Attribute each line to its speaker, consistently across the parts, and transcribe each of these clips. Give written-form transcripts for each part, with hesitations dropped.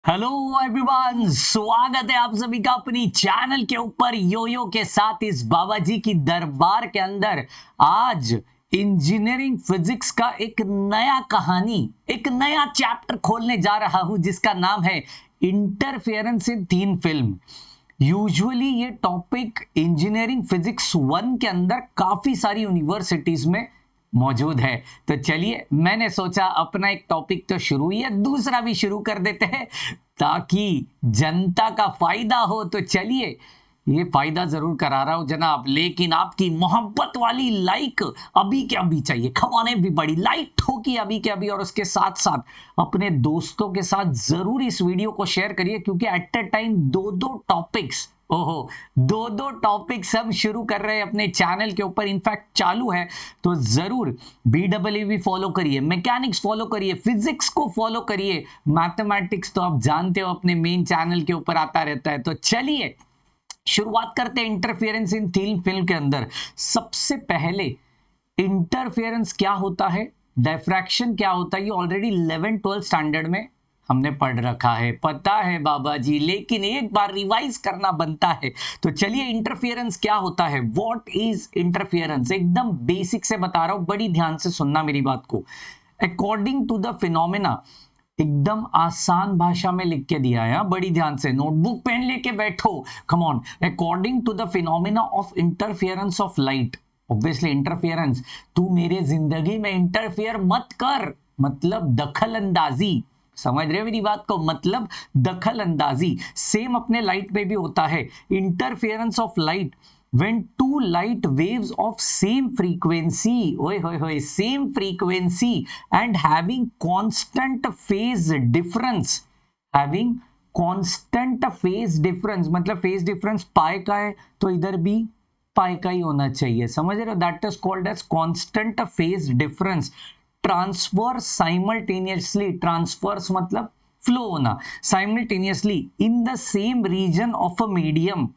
Speaker 1: Hello everyone, स्वागत है आप सभी का अपनी चैनल के ऊपर योयो के साथ इस बाबा जी की दरबार के अंदर। आज इंजीनियरिंग फिजिक्स का एक नया कहानी, एक नया चैप्टर खोलने जा रहा हूं जिसका नाम है इंटरफेरेंस इन तीन फिल्म। यूजुअली ये टॉपिक इंजीनियरिंग फिजिक्स 1 के अंदर काफी सारी यूनिवर्सिटीज में मौजूद है। तो चलिए, मैंने सोचा अपना एक टॉपिक तो शुरू ही है, दूसरा भी शुरू कर देते हैं ताकि जनता का फायदा हो। तो चलिए, ये फायदा जरूर करा रहा हूं जनाब, लेकिन आपकी मोहब्बत वाली लाइक अभी के अभी चाहिए। खमाने भी बड़ी लाइक ठोकी अभी के अभी, और उसके साथ साथ अपने दोस्तों के साथ जरूर इस वीडियो को शेयर करिए, क्योंकि एट अ टाइम दो टॉपिक्स दो टॉपिक्स हम शुरू कर रहे हैं अपने चैनल के ऊपर। इनफैक्ट चालू है, तो जरूर BEE फॉलो करिए, मैकेनिक्स फॉलो करिए, फिजिक्स को फॉलो करिए। मैथमेटिक्स तो आप जानते हो अपने मेन चैनल के ऊपर आता रहता है। तो चलिए शुरुआत करते हैं इंटरफेरेंस इन तीन फिल्म के अंदर। सबसे पहले इंटरफेरेंस क्या होता है, डिफ्रैक्शन क्या होता है, ये ऑलरेडी 11-12 स्टैंडर्ड में हमने पढ़ रखा है, पता है बाबा जी, लेकिन एक बार रिवाइज करना बनता है। तो चलिए, इंटरफेरेंस क्या होता है, व्हाट इज इंटरफेरेंस, एकदम बेसिक से बता रहा हूं, बड़ी ध्यान से सुनना मेरी बात को। अकॉर्डिंग टू द फिनोमेना, एकदम आसान भाषा में लिख के दिया है, बड़ी ध्यान से नोटबुक पेन लेके बैठो। Come on. According to the phenomena of interference of light, obviously interference, तू मेरे जिंदगी में इंटरफेयर मत कर, मतलब दखल अंदाजी। समझ रहे हो मेरी बात को, मतलब दखल अंदाजी। सेम अपने लाइट में भी होता है। Interference of light when two light waves of same frequency, same frequency and having constant phase difference, having constant phase difference, मतलब phase difference पाई का है तो इधर भी पाई का ही होना चाहिए, समझ रहे हो, that is called as constant phase difference। Transfer simultaneously, transfers मतलब फ्लो होना, simultaneously in the same region of a medium,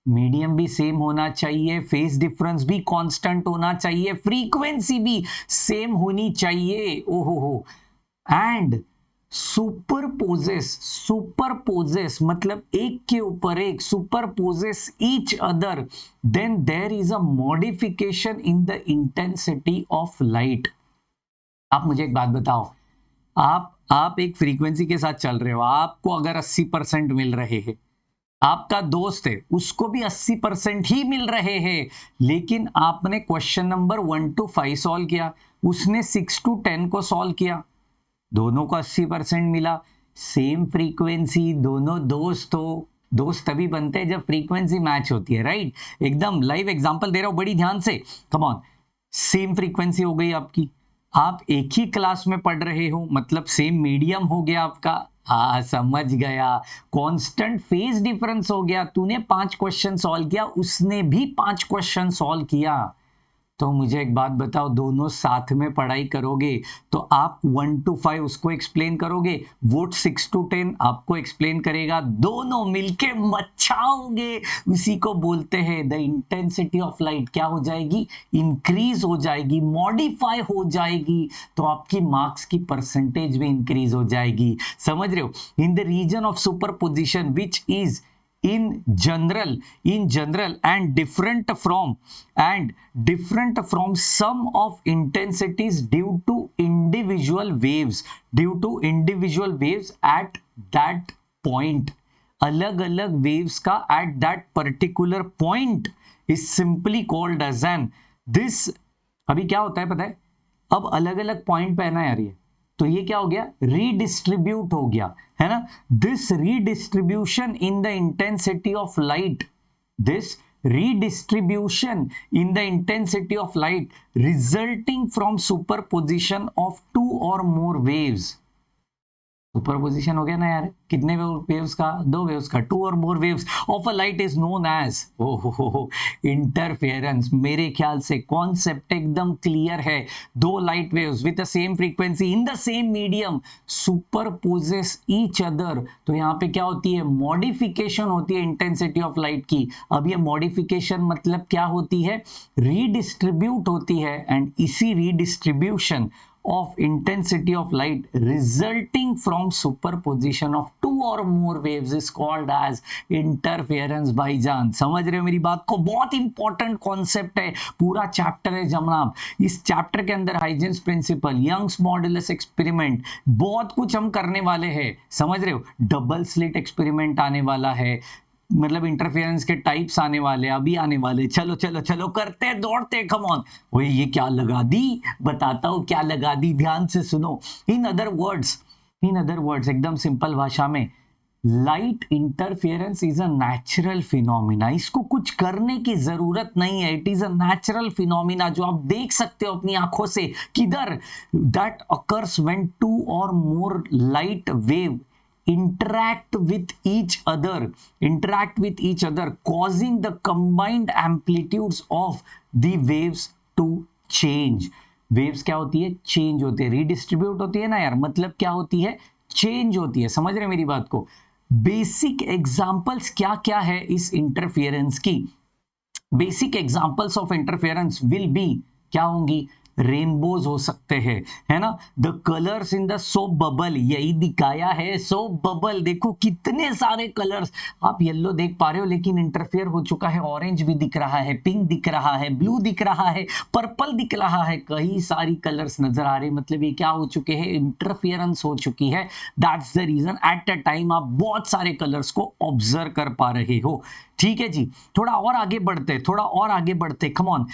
Speaker 1: medium भी सेम होना चाहिए, फेज डिफरेंस भी कांस्टेंट होना चाहिए, फ्रीक्वेंसी भी सेम होनी चाहिए। ओहो, एंड सुपरपोजेस मतलब एक के ऊपर एक, superposes each other, then there is a modification in the intensity of light. आप मुझे एक बात बताओ, आप एक फ्रीक्वेंसी के साथ चल रहे हो, आपको अगर 80% मिल रहे हैं, आपका दोस्त है उसको भी 80% ही मिल रहे हैं, लेकिन आपने क्वेश्चन नंबर 1 to 5 सॉल्व किया, उसने 6 to 10 को सॉल्व किया, दोनों को 80% मिला, सेम फ्रीक्वेंसी, दोनों दोस्त हो। दोस्त तभी बनते हैं जब फ्रीक्वेंसी मैच होती है, राइट। एकदम लाइव एग्जांपल दे रहा हूं, बड़ी ध्यान से। कम ऑन, सेम फ्रीक्वेंसी हो गई आपकी, आप एक ही क्लास में पढ़ रहे हो, मतलब सेम मीडियम हो गया आपका। हाँ, समझ गया। कांस्टेंट फेज डिफरेंस हो गया, तूने 5 क्वेश्चन सॉल्व किया, उसने भी 5 क्वेश्चन सॉल्व किया। तो मुझे एक बात बताओ, दोनों साथ में पढ़ाई करोगे तो आप 1 to 5 उसको एक्सप्लेन करोगे, वो 6 to 10 आपको एक्सप्लेन करेगा, दोनों मिलके मचाओगे। उसी को बोलते हैं द इंटेंसिटी ऑफ लाइट क्या हो जाएगी, इंक्रीज हो जाएगी, मॉडिफाई हो जाएगी, तो आपकी मार्क्स की परसेंटेज भी इंक्रीज हो जाएगी। समझ रहे हो, in the region of superposition which is in general and different from sum of intensities due to individual waves at that point, अलग अलग waves का at that particular point is simply called as an this। अभी क्या होता है पता है, अब अलग अलग पॉइंट पे है ना यार, ये तो ये क्या हो गया, रीडिस्ट्रीब्यूट हो गया, है ना। This redistribution in the intensity of light, this redistribution in the intensity of light resulting from superposition of 2 or more waves। Superposition हो गया ना यार, कितने वेव्स का, 2 वेव्स का, 2 और more waves of a light is known as interference. मेरे ख्याल से कॉन्सेप्ट एकदम क्लियर है। 2 light waves with the same frequency in the same medium superposes each other, तो यहाँ पे क्या होती है, मॉडिफिकेशन होती है इंटेंसिटी ऑफ लाइट की। अब ये मॉडिफिकेशन मतलब क्या होती है, रीडिस्ट्रीब्यूट होती है, एंड इसी redistribution of intensity of light resulting from superposition of two or more waves is called as interference भाईजान। समझ रहे हो मेरी बात को? बहुत इंपॉर्टेंट कॉन्सेप्ट है, पूरा चैप्टर है जनाब। इस चैप्टर के अंदर Huygens principle, Young's modulus experiment, बहुत कुछ हम करने वाले हैं, समझ रहे हो। डबल स्लिट एक्सपेरिमेंट आने वाला है, मतलब इंटरफेरेंस के टाइप्स आने वाले, अभी आने वाले। चलो चलो चलो करते दौड़ते, कम ऑन। ओए ये क्या लगा दी, बताता हूं क्या लगा दी, ध्यान से सुनो। इन अदर वर्ड्स एकदम सिंपल भाषा में, light interference is a natural phenomena. इसको कुछ करने की जरूरत नहीं है, it is a natural phenomena जो आप देख सकते हो अपनी आंखों से। किधर? दैट अकर्स व्हेन टू और मोर light wave interact with each other causing the combined amplitudes of the waves to change। waves क्या होती है? चेंज होती है, रीडिस्ट्रीब्यूट होती है ना यार, मतलब क्या होती है? चेंज होती है। समझ रहे मेरी बात को? बेसिक एग्जांपल्स क्या क्या है इस इंटरफेरेंस की? Basic examples of interference will be, क्या होंगी? रेनबोज हो सकते हैं, है ना। The colours in the soap bubble, यही दिखाया है सोप बबल। देखो कितने सारे कलर्स, आप येलो देख पा रहे हो लेकिन इंटरफेयर हो चुका है, ऑरेंज भी दिख रहा है, पिंक दिख रहा है, ब्लू दिख रहा है, पर्पल दिख रहा है, कई सारी कलर्स नजर आ रहे हैं। मतलब ये क्या हो चुके हैं? इंटरफेरेंस हो चुकी है। That's the reason at a time आप बहुत सारे कलर्स को ऑब्जर्व कर पा रहे हो। ठीक है जी, थोड़ा और आगे बढ़ते, come on.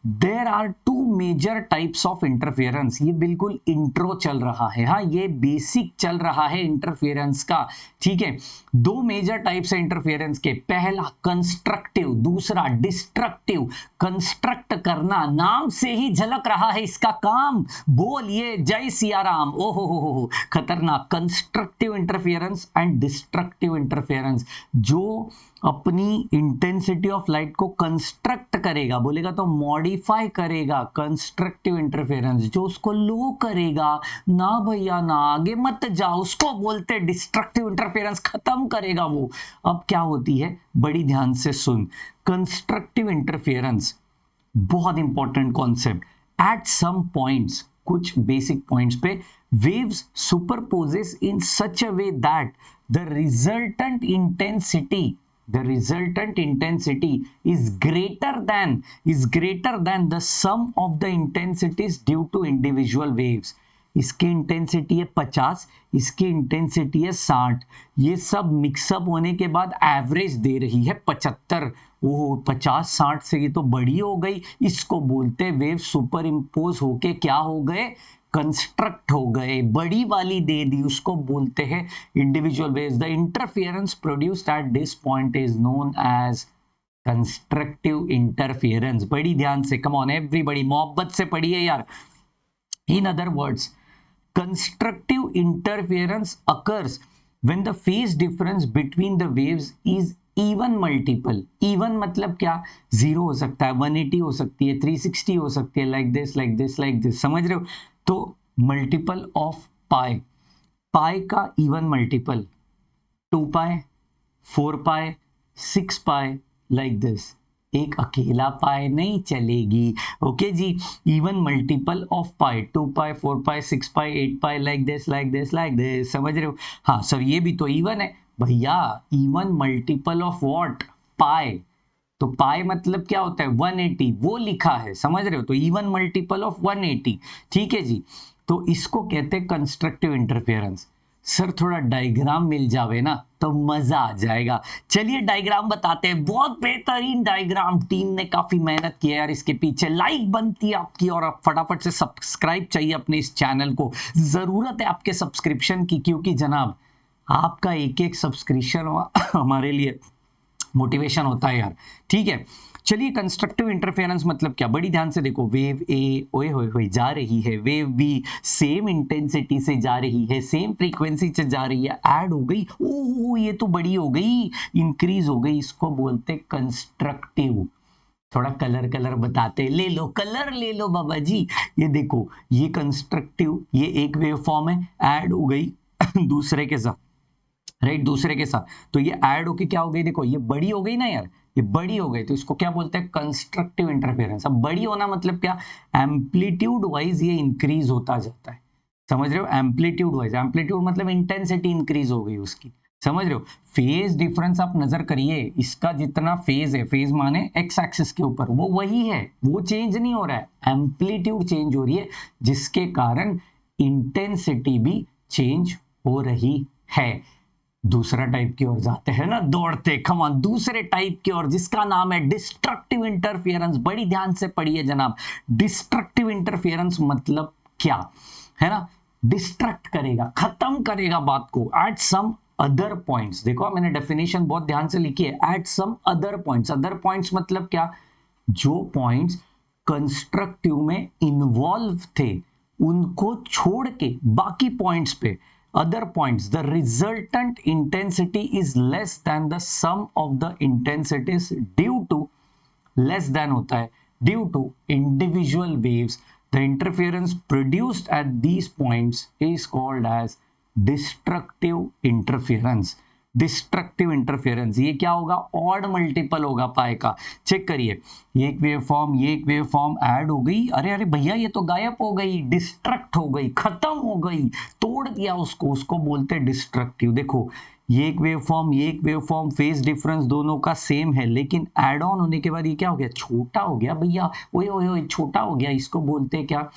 Speaker 1: There are two major types of interference. ये बिल्कुल इंट्रो चल रहा है, हाँ, ये बेसिक चल रहा है इंटरफेरेंस का। ठीक है, दो मेजर टाइप्स है इंटरफेरेंस के, पहला कंस्ट्रक्टिव, दूसरा डिस्ट्रक्टिव। कंस्ट्रक्ट करना, नाम से ही झलक रहा है इसका काम। बोलिए जय सिया राम। ओहो हो, खतरनाक। Constructive interference and destructive interference, जो अपनी इंटेंसिटी ऑफ लाइट को कंस्ट्रक्ट करेगा, बोलेगा तो मॉडिफाई करेगा। कंस्ट्रक्टिव इंटरफेरेंस जो उसको लो करेगा, ना भैया ना, आगे मत जाओ, उसको बोलते डिस्ट्रक्टिव इंटरफेरेंस, खत्म करेगा वो। अब क्या होती है, बड़ी ध्यान से सुन। कंस्ट्रक्टिव इंटरफेरेंस बहुत important concept. At some points, कुछ बेसिक पॉइंट्स पे, waves superposes in such a way that the resultant intensity is greater than the sum of the intensities due to individual waves। इसकी intensity है 50, इसकी intensity है 60, ये सब mix up होने के बाद एवरेज दे रही है 75। वो 50-60 से ये तो बड़ी हो गई, इसको बोलते वेव सुपर इम्पोज होके क्या हो गए? कंस्ट्रक्ट हो गए, बड़ी वाली दे दी, उसको बोलते हैं individual waves. The interference produced at this point is known as constructive interference. बड़ी ध्यान से, कम ऑन एवरीबॉडी, मोहब्बत से पढ़िए यार। In other words, constructive interference occurs when the phase difference between the waves is even multiple। even मतलब क्या? 0 हो सकता है, 180 हो सकती है, 360 हो सकती है, like this, समझ रहे हो? तो मल्टीपल ऑफ पाई, पाई का even multiple 2 pi, 4 pi, 6 pi, like this. एक अकेला पाई नहीं चलेगी, ओके जी। Even multiple of pi, 2 pi, 4 pi, 6 pi, 8 pi, like this, समझ रहे हो? हाँ सर, ये भी तो इवन है भैया। Even multiple of what? Pi. तो पाई मतलब क्या होता है? 180, वो लिखा है, समझ रहे हो? तो इवन मल्टीपल ऑफ 180। ठीक है जी, तो इसको कहते हैं कंस्ट्रक्टिव इंटरफेरेंस। सर थोड़ा डायग्राम मिल जावे ना तो मजा आ जाएगा। चलिए डायग्राम बताते हैं, बहुत बेहतरीन डायग्राम, टीम ने काफी मेहनत की है यार इसके पीछे। लाइक बनती है आपकी, और आप फटाफट से सब्सक्राइब चाहिए अपने इस चैनल को, जरूरत है आपके सब्सक्रिप्शन की, क्योंकि जनाब आपका एक एक सब्सक्रिप्शन हमारे लिए मोटिवेशन होता है यार। ठीक है, चलिए कंस्ट्रक्टिव इंटरफेरेंस मतलब क्या? बड़ी ध्यान से देखो। वेव ए ओए होए जा रही है, वेव बी सेम इंटेंसिटी से जा रही है, सेम फ्रीक्वेंसी से जा रही है, ऐड हो गई, ओह ये तो बड़ी हो गई, इंक्रीज हो गई, इसको बोलते कंस्ट्रक्टिव। थोड़ा कलर बताते, ले लो कलर, ले लो बाबा जी। ये देखो, ये कंस्ट्रक्टिव, ये एक वेव फॉर्म है, ऐड हो गई दूसरे के साथ, राइट, दूसरे के साथ, तो ये ऐड होके क्या हो गई? देखो ये बड़ी हो गई ना यार, ये बड़ी हो गई तो इसको क्या बोलते हैं, कंस्ट्रक्टिव इंटरफेरेंस। अब बड़ी होना मतलब क्या, एम्पलीट्यूड वाइज ये इंक्रीज होता जाता है, समझ रहे हो, एम्पलीट्यूड वाइज, एम्पलीट्यूड मतलब इंटेंसिटी इंक्रीज हो गई उसकी, समझ रहे हो। फेज डिफरेंस आप नजर करिए, इसका जितना फेज है, फेज माने एक्स एक्सिस के ऊपर, वो वही है, वो चेंज नहीं हो रहा है, एम्पलीट्यूड चेंज हो रही है, जिसके कारण इंटेंसिटी भी चेंज हो रही है। दूसरा टाइप की ओर जाते हैं ना, दौड़ते कमान दूसरे टाइप की ओर, जिसका नाम है डिस्ट्रक्टिव इंटरफियरेंस। बड़ी ध्यान से पढ़िए जनाब, डिस्ट्रक्टिव इंटरफियरेंस मतलब क्या है ना, डिस्ट्रक्ट करेगा, खत्म करेगा बात को एट सम अदर पॉइंट्स। देखो मैंने डेफिनेशन बहुत ध्यान से लिखी है, at some other points. Other points मतलब क्या, जो पॉइंट्स कंस्ट्रक्टिव में इन्वॉल्व थे उनको छोड़ के बाकी पॉइंट्स पे, other points, the resultant intensity is less than the sum of the intensities due to, less than होता है due to individual waves. The interference produced at these points is called as destructive interference. Destructive interference, ये क्या होगा, odd multiple होगा पाई का। Check करिए, ये एक वेव फॉर्म, ये एक वेव फॉर्म ऐड हो गई, अरे अरे भैया ये तो गायब हो गई, डिस्ट्रक्ट हो गई, खत्म हो गई, तोड़ दिया उसको, उसको बोलते हैं डिस्ट्रक्टिव। देखो ये एक वेव फॉर्म, ये एक वेव फॉर्म, फेज डिफरेंस दोनों का सेम है, लेकिन एड ऑन होने के बाद ये क्या हो गया, छोटा हो गया भैया, ओए ओए ओए छोटा हो गया, इसको बोलते हैं क्या,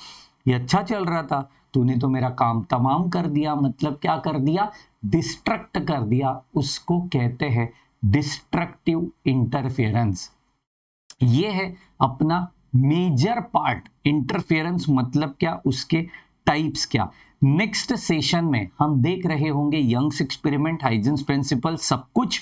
Speaker 1: ये अच्छा चल रहा था, तूने तो मेरा काम तमाम कर दिया, मतलब क्या कर दिया, डिस्ट्रक्ट कर दिया, उसको कहते हैं डिस्ट्रक्टिव इंटरफेरेंस। ये है अपना मेजर पार्ट, इंटरफेरेंस मतलब क्या, उसके टाइप्स क्या। नेक्स्ट सेशन में हम देख रहे होंगे यंग्स एक्सपेरिमेंट, हाइजेंस प्रिंसिपल, सब कुछ।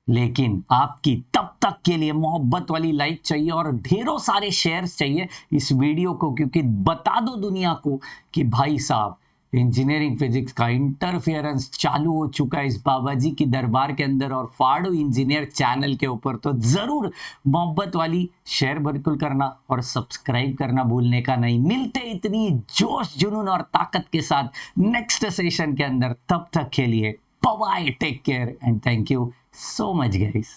Speaker 1: लेकिन आपकी तब तक के लिए मोहब्बत वाली लाइक चाहिए और ढेरों सारे शेयर्स चाहिए इस वीडियो को, क्योंकि बता दो दुनिया को कि भाई साहब इंजीनियरिंग फिजिक्स का इंटरफेरेंस चालू हो चुका है इस बाबा जी की दरबार के अंदर और फाड़ो इंजीनियर चैनल के ऊपर। तो जरूर मोहब्बत वाली शेयर बिल्कुल करना और सब्सक्राइब करना भूलने का नहीं। मिलते इतनी जोश जुनून और ताकत के साथ नेक्स्ट सेशन के अंदर, तब तक के लिए bye, take care and thank you so much guys।